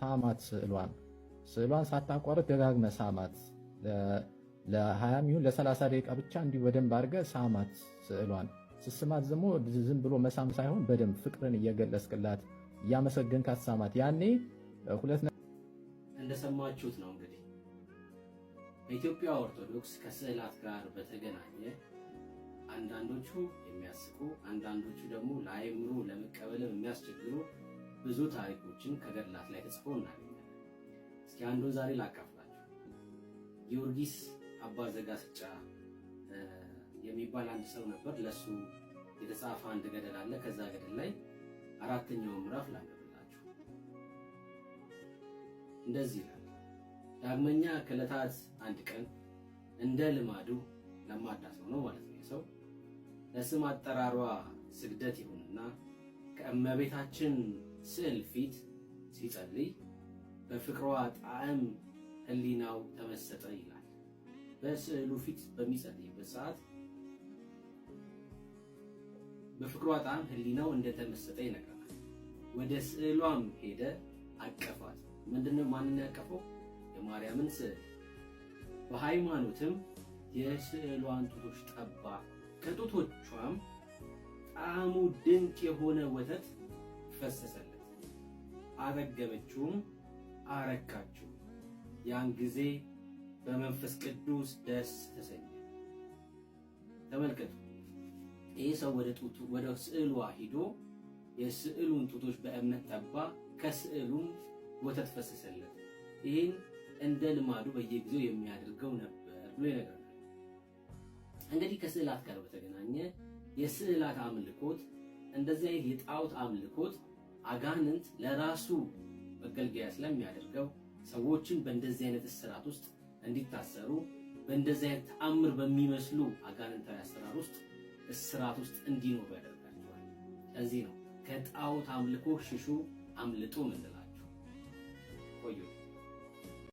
ሳማት ስዕሏን ሳታቋርጥ ደጋግመህ ሳማት። ለ20 ይሁን ለ30 ደቂቃ ብቻ እንዲሁ በደንብ አድርገህ ሳማት ስዕሏን። ስስማት ደግሞ ዝም ብሎ መሳም ሳይሆን በደንብ ፍቅርን እየገለጽክላት እያመሰገንካት ሳማት። ያኔ እንደሰማችሁት ነው እንግዲህ በኢትዮጵያ ኦርቶዶክስ ከስዕላት ጋር በተገናኘ አንዳንዶቹ የሚያስቁ አንዳንዶቹ ደግሞ ለአይምሮ ለመቀበልም የሚያስቸግሩ ብዙ ታሪኮችን ከገድላት ላይ ተጽፎ እናገኛለን። እስኪ አንዱን ዛሬ ላካፍላችሁ። ጊዮርጊስ አባ ዘጋስጫ የሚባል አንድ ሰው ነበር። ለሱ የተጻፈ አንድ ገድል አለ። ከዛ ገድል ላይ 4ኛው ምዕራፍ ላንብብላችሁ። እንደዚህ ይላል። ዳግመኛ ከዕለታት አንድ ቀን እንደ ልማዱ ለማዳ ሰው ነው ማለት ነው ሰው ለስም አጠራሯ ስግደት ይሁንና ከእመቤታችን ስዕል ፊት ሲጸልይ በፍቅሯ ጣዕም ህሊናው ተመሰጠ ይላል። በስዕሉ ፊት በሚጸልይበት ሰዓት በፍቅሯ ጣዕም ህሊናው እንደተመሰጠ ይነግረናል። ወደ ስዕሏም ሄደ፣ አቀፋት። ምንድነው ማንን ያቀፈው? የማርያምን ስዕል። በሃይማኖትም የስዕሏን ጡቶች ጠባ፣ ከጡቶቿም ጣዕሙ ድንቅ የሆነ ወተት ፈሰሰለት። አጠገበችውም፣ አረካችው። ያን ጊዜ በመንፈስ ቅዱስ ደስ ተሰኘ። ተመልከቱ። ይህ ሰው ወደ ስዕሏ ሂዶ የስዕሉን ጡቶች በእምነት ጠባ፣ ከስዕሉም ወተት ፈሰሰለት። ይህን እንደ ልማዱ በየጊዜው የሚያደርገው ነበር ብሎ ይነግረናል። እንግዲህ ከስዕላት ጋር በተገናኘ የስዕላት አምልኮት፣ እንደዚህ አይነት የጣዖት አምልኮት አጋንንት ለራሱ መገልገያ ስለሚያደርገው ሰዎችን በእንደዚህ አይነት እስራት ውስጥ እንዲታሰሩ በእንደዚህ አይነት ተአምር በሚመስሉ አጋንንታዊ አሰራር ውስጥ እስራት ውስጥ እንዲኖሩ ያደርጋቸዋል። ለዚህ ነው ከጣዖት አምልኮ ሽሹ፣ አምልጡ እንላችሁ። ቆዩ።